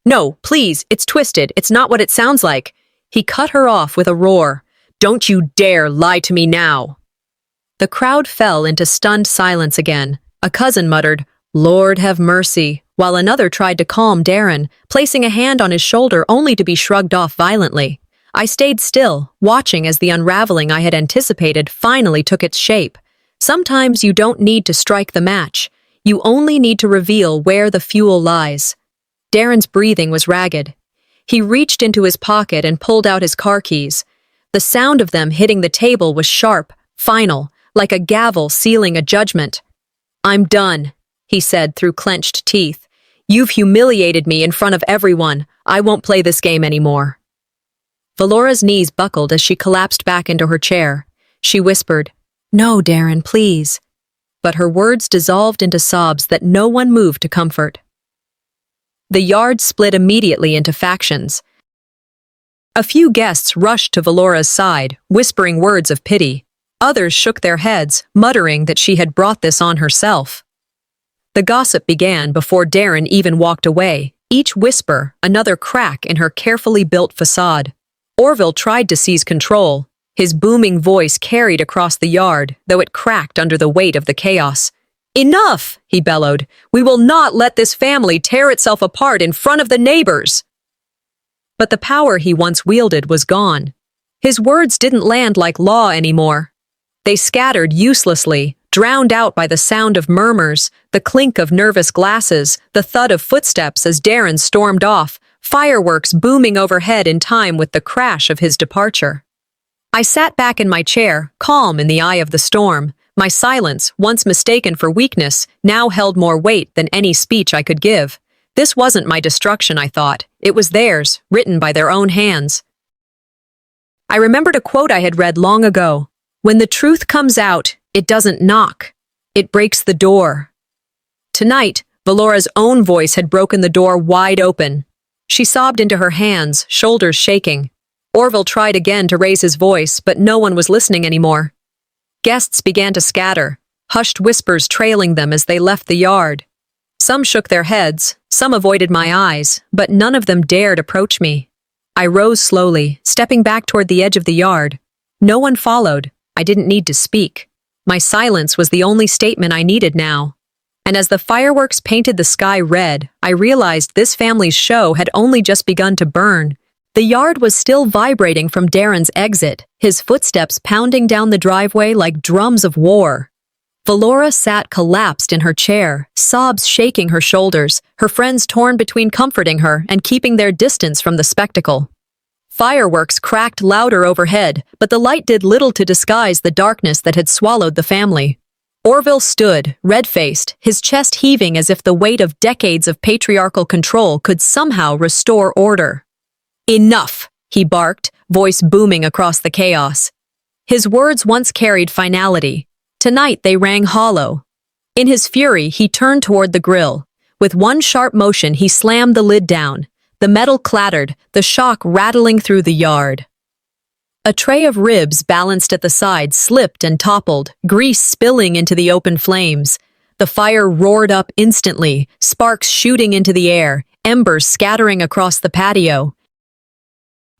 "No, please, it's twisted. It's not what it sounds like." He cut her off with a roar. "Don't you dare lie to me now!" The crowd fell into stunned silence again. A cousin muttered, "Lord have mercy," while another tried to calm Darren, placing a hand on his shoulder only to be shrugged off violently. I stayed still, watching as the unraveling I had anticipated finally took its shape. Sometimes you don't need to strike the match. You only need to reveal where the fuel lies. Darren's breathing was ragged. He reached into his pocket and pulled out his car keys. The sound of them hitting the table was sharp, final, like a gavel sealing a judgment. "I'm done," he said through clenched teeth. "You've humiliated me in front of everyone. I won't play this game anymore." Valora's knees buckled as she collapsed back into her chair. She whispered, "No, Darren, please." But her words dissolved into sobs that no one moved to comfort. The yard split immediately into factions. A few guests rushed to Valora's side, whispering words of pity. Others shook their heads, muttering that she had brought this on herself. The gossip began before Darren even walked away, each whisper another crack in her carefully built facade. Orville tried to seize control. His booming voice carried across the yard, though it cracked under the weight of the chaos. Enough, he bellowed. We will not let this family tear itself apart in front of the neighbors. But the power he once wielded was gone. His words didn't land like law anymore. They scattered uselessly, drowned out by the sound of murmurs, the clink of nervous glasses, the thud of footsteps as Darren stormed off, fireworks booming overhead in time with the crash of his departure. I sat back in my chair, calm in the eye of the storm. My silence, once mistaken for weakness, now held more weight than any speech I could give. This wasn't my destruction, I thought. It was theirs, written by their own hands. I remembered a quote I had read long ago. When the truth comes out, it doesn't knock. It breaks the door. Tonight, Valora's own voice had broken the door wide open. She sobbed into her hands, shoulders shaking. Orville tried again to raise his voice, but no one was listening anymore. Guests began to scatter, hushed whispers trailing them as they left the yard. Some shook their heads, some avoided my eyes, but none of them dared approach me. I rose slowly, stepping back toward the edge of the yard. No one followed. I didn't need to speak. My silence was the only statement I needed now. And as the fireworks painted the sky red, I realized this family's show had only just begun to burn. The yard was still vibrating from Darren's exit, his footsteps pounding down the driveway like drums of war. Valora sat collapsed in her chair, sobs shaking her shoulders, her friends torn between comforting her and keeping their distance from the spectacle. Fireworks cracked louder overhead, but the light did little to disguise the darkness that had swallowed the family. Orville stood, red-faced, his chest heaving as if the weight of decades of patriarchal control could somehow restore order. Enough, he barked, voice booming across the chaos. His words once carried finality. Tonight they rang hollow. In his fury, he turned toward the grill. With one sharp motion, he slammed the lid down. The metal clattered, the shock rattling through the yard. A tray of ribs balanced at the side slipped and toppled, grease spilling into the open flames. The fire roared up instantly, sparks shooting into the air, embers scattering across the patio.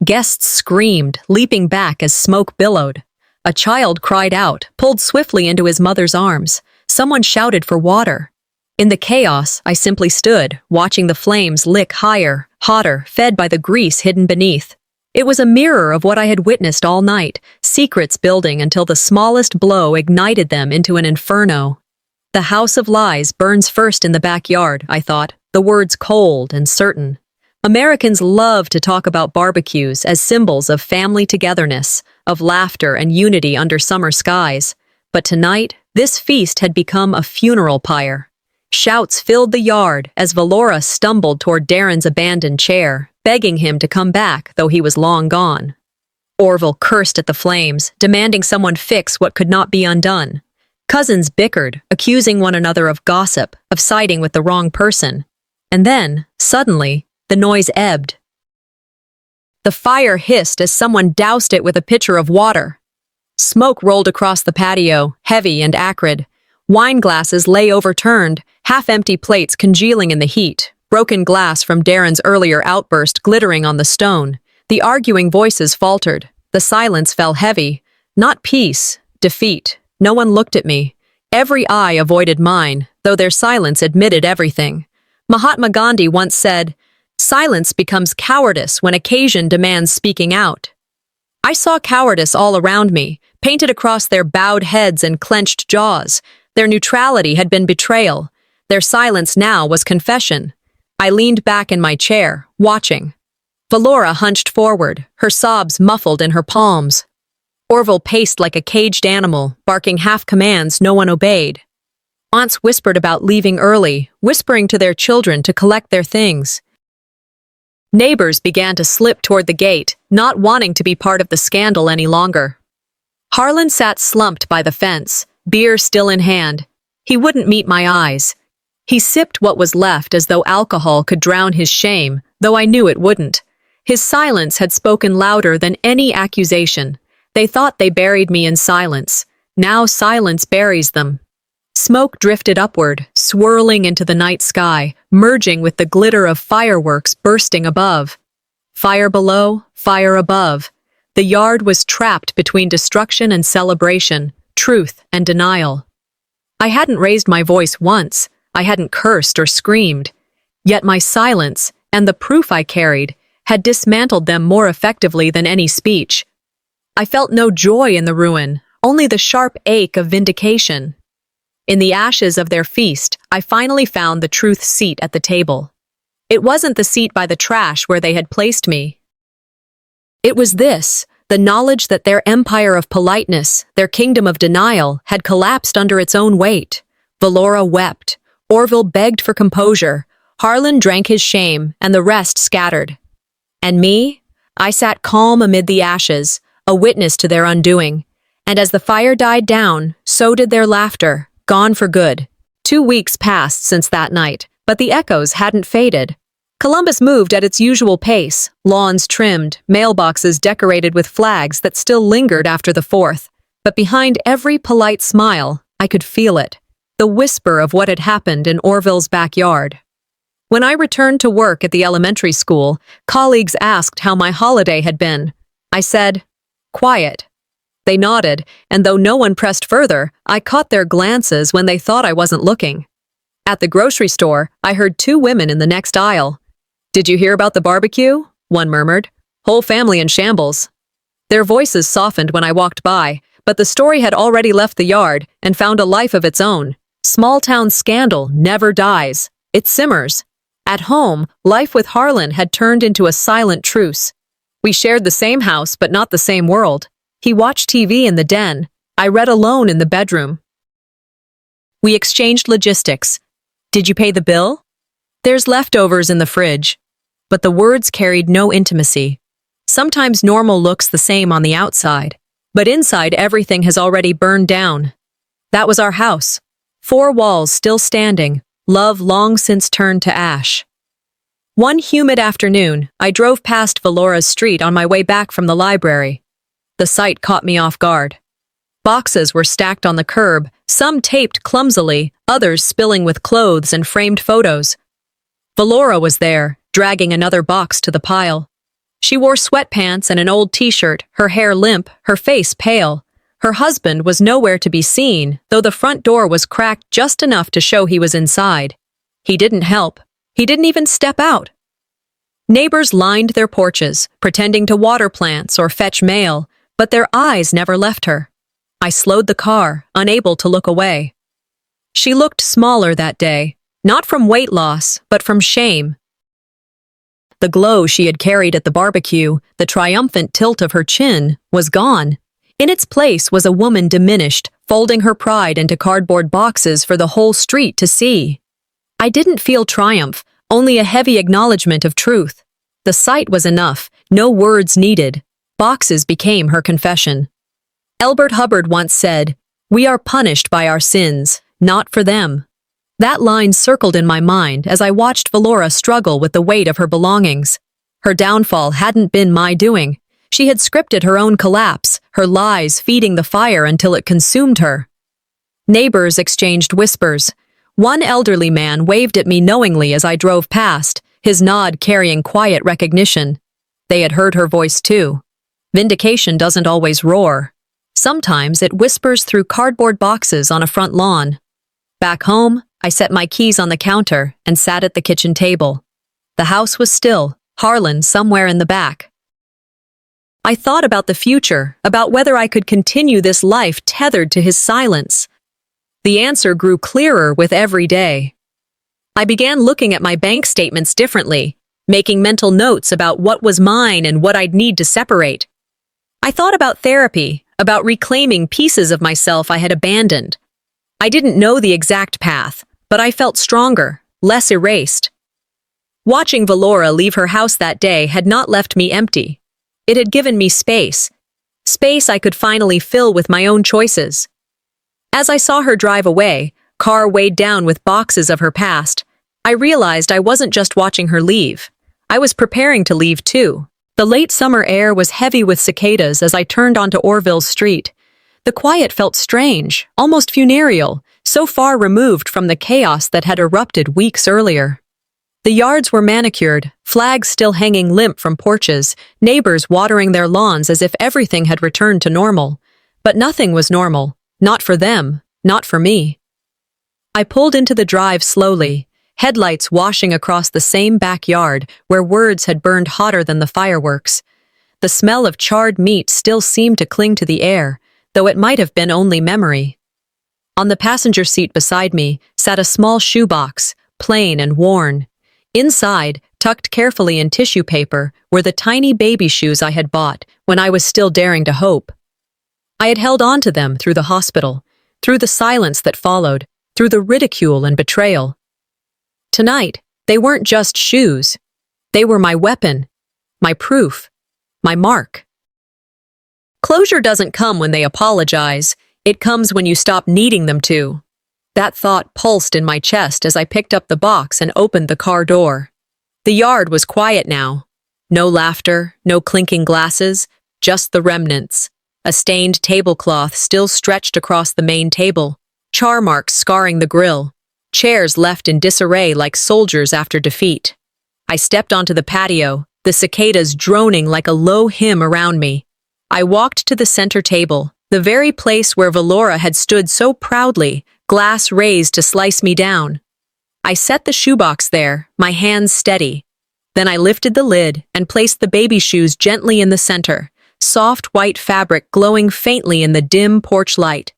Guests screamed, leaping back as smoke billowed. A child cried out, pulled swiftly into his mother's arms. Someone shouted for water. In the chaos, I simply stood, watching the flames lick higher, hotter, fed by the grease hidden beneath. It was a mirror of what I had witnessed all night, secrets building until the smallest blow ignited them into an inferno. The house of lies burns first in the backyard, I thought, the words cold and certain. Americans love to talk about barbecues as symbols of family togetherness, of laughter and unity under summer skies. But tonight, this feast had become a funeral pyre. Shouts filled the yard as Valora stumbled toward Darren's abandoned chair, begging him to come back, though he was long gone. Orville cursed at the flames, demanding someone fix what could not be undone. Cousins bickered, accusing one another of gossip, of siding with the wrong person. And then, suddenly, the noise ebbed. The fire hissed as someone doused it with a pitcher of water. Smoke rolled across the patio, heavy and acrid. Wine glasses lay overturned, half-empty plates congealing in the heat, broken glass from Darren's earlier outburst glittering on the stone. The arguing voices faltered. The silence fell heavy. Not peace, defeat. No one looked at me. Every eye avoided mine, though their silence admitted everything. Mahatma Gandhi once said, "Silence becomes cowardice when occasion demands speaking out." I saw cowardice all around me, painted across their bowed heads and clenched jaws. Their neutrality had been betrayal. Their silence now was confession. I leaned back in my chair, watching. Valora hunched forward, her sobs muffled in her palms. Orville paced like a caged animal, barking half-commands no one obeyed. Aunts whispered about leaving early, whispering to their children to collect their things. Neighbors began to slip toward the gate, not wanting to be part of the scandal any longer. Harlan sat slumped by the fence, beer still in hand. He wouldn't meet my eyes. He sipped what was left as though alcohol could drown his shame, though I knew it wouldn't. His silence had spoken louder than any accusation. They thought they buried me in silence. Now silence buries them. Smoke drifted upward, swirling into the night sky, merging with the glitter of fireworks bursting above. Fire below, fire above. The yard was trapped between destruction and celebration, truth and denial. I hadn't raised my voice once, I hadn't cursed or screamed. Yet my silence, and the proof I carried, had dismantled them more effectively than any speech. I felt no joy in the ruin, only the sharp ache of vindication. In the ashes of their feast, I finally found the truth seat at the table. It wasn't the seat by the trash where they had placed me. It was this, the knowledge that their empire of politeness, their kingdom of denial, had collapsed under its own weight. Valora wept. Orville begged for composure. Harlan drank his shame, and the rest scattered. And me? I sat calm amid the ashes, a witness to their undoing. And as the fire died down, so did their laughter, gone for good. 2 weeks passed since that night, but the echoes hadn't faded. Columbus moved at its usual pace, lawns trimmed, mailboxes decorated with flags that still lingered after the 4th. But behind every polite smile, I could feel it, the whisper of what had happened in Orville's backyard. When I returned to work at the elementary school, colleagues asked how my holiday had been. I said, "Quiet." They nodded, and though no one pressed further, I caught their glances when they thought I wasn't looking. At the grocery store, I heard 2 women in the next aisle. "Did you hear about the barbecue?" one murmured. "Whole family in shambles." Their voices softened when I walked by, but the story had already left the yard and found a life of its own. Small-town scandal never dies. It simmers. At home, life with Harlan had turned into a silent truce. We shared the same house, but not the same world. He watched TV in the den. I read alone in the bedroom. We exchanged logistics. "Did you pay the bill?" "There's leftovers in the fridge." But the words carried no intimacy. Sometimes normal looks the same on the outside, but inside everything has already burned down. That was our house. 4 walls still standing, love long since turned to ash. One humid afternoon, I drove past Valora's street on my way back from the library. The sight caught me off guard. Boxes were stacked on the curb, some taped clumsily, others spilling with clothes and framed photos. Valora was there, dragging another box to the pile. She wore sweatpants and an old t-shirt, her hair limp, her face pale. Her husband was nowhere to be seen, though the front door was cracked just enough to show he was inside. He didn't help. He didn't even step out. Neighbors lined their porches, pretending to water plants or fetch mail, but their eyes never left her. I slowed the car, unable to look away. She looked smaller that day, not from weight loss, but from shame. The glow she had carried at the barbecue, the triumphant tilt of her chin, was gone. In its place was a woman diminished, folding her pride into cardboard boxes for the whole street to see. I didn't feel triumph, only a heavy acknowledgement of truth. The sight was enough, no words needed. Boxes became her confession. Elbert Hubbard once said, "We are punished by our sins, not for them." That line circled in my mind as I watched Valora struggle with the weight of her belongings. Her downfall hadn't been my doing. She had scripted her own collapse, her lies feeding the fire until it consumed her. Neighbors exchanged whispers. One elderly man waved at me knowingly as I drove past, his nod carrying quiet recognition. They had heard her voice too. Vindication doesn't always roar. Sometimes it whispers through cardboard boxes on a front lawn. Back home, I set my keys on the counter and sat at the kitchen table. The house was still, Harlan somewhere in the back. I thought about the future, about whether I could continue this life tethered to his silence. The answer grew clearer with every day. I began looking at my bank statements differently, making mental notes about what was mine and what I'd need to separate. I thought about therapy, about reclaiming pieces of myself I had abandoned. I didn't know the exact path, but I felt stronger, less erased. Watching Valora leave her house that day had not left me empty. It had given me space. Space I could finally fill with my own choices. As I saw her drive away, car weighed down with boxes of her past, I realized I wasn't just watching her leave. I was preparing to leave too. The late summer air was heavy with cicadas as I turned onto Orville's street. The quiet felt strange, almost funereal, so far removed from the chaos that had erupted weeks earlier. The yards were manicured, flags still hanging limp from porches, neighbors watering their lawns as if everything had returned to normal. But nothing was normal. Not for them, not for me. I pulled into the drive slowly, headlights washing across the same backyard where words had burned hotter than the fireworks. The smell of charred meat still seemed to cling to the air, though it might have been only memory. On the passenger seat beside me sat a small shoebox, plain and worn. Inside, tucked carefully in tissue paper, were the tiny baby shoes I had bought when I was still daring to hope. I had held on to them through the hospital, through the silence that followed, through the ridicule and betrayal. Tonight, they weren't just shoes. They were my weapon, my proof, my mark. Closure doesn't come when they apologize. It comes when you stop needing them to. That thought pulsed in my chest as I picked up the box and opened the car door. The yard was quiet now. No laughter, no clinking glasses, just the remnants. A stained tablecloth still stretched across the main table, char marks scarring the grill, chairs left in disarray like soldiers after defeat. I stepped onto the patio, the cicadas droning like a low hymn around me. I walked to the center table, the very place where Valora had stood so proudly, glass raised to slice me down. I set the shoebox there, my hands steady. Then I lifted the lid and placed the baby shoes gently in the center, soft white fabric glowing faintly in the dim porch light.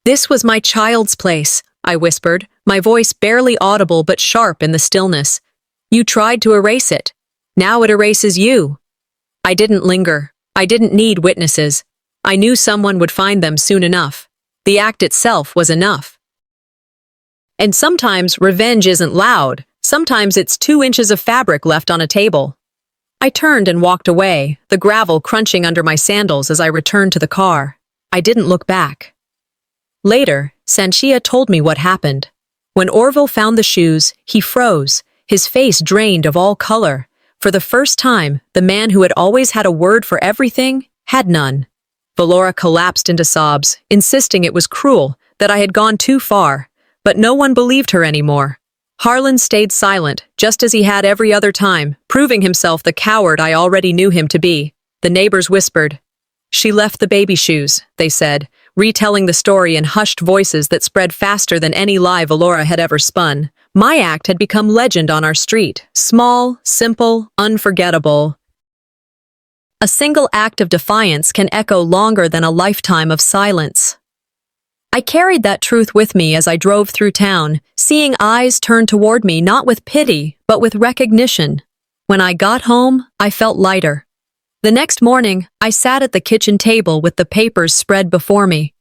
"This was my child's place," I whispered, my voice barely audible but sharp in the stillness. "You tried to erase it. Now it erases you." I didn't linger. I didn't need witnesses. I knew someone would find them soon enough. The act itself was enough. And sometimes revenge isn't loud. Sometimes it's 2 inches of fabric left on a table. I turned and walked away, the gravel crunching under my sandals as I returned to the car. I didn't look back. Later, Sanchia told me what happened. When Orville found the shoes, he froze, his face drained of all color. For the first time, the man who had always had a word for everything had none. Valora collapsed into sobs, insisting it was cruel, that I had gone too far, but no one believed her anymore. Harlan stayed silent, just as he had every other time, proving himself the coward I already knew him to be. The neighbors whispered. "She left the baby shoes," they said, retelling the story in hushed voices that spread faster than any lie Valora had ever spun. My act had become legend on our street, small, simple, unforgettable. A single act of defiance can echo longer than a lifetime of silence. I carried that truth with me as I drove through town, seeing eyes turn toward me not with pity, but with recognition. When I got home, I felt lighter. The next morning, I sat at the kitchen table with the papers spread before me.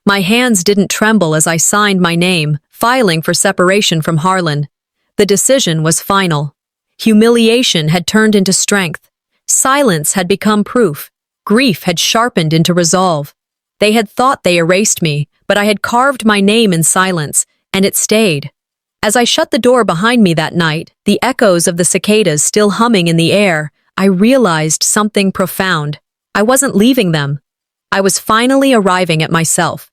My hands didn't tremble as I signed my name, filing for separation from Harlan. The decision was final. Humiliation had turned into strength. Silence had become proof. Grief had sharpened into resolve. They had thought they erased me, but I had carved my name in silence, and it stayed. As I shut the door behind me that night, the echoes of the cicadas still humming in the air, I realized something profound. I wasn't leaving them. I was finally arriving at myself.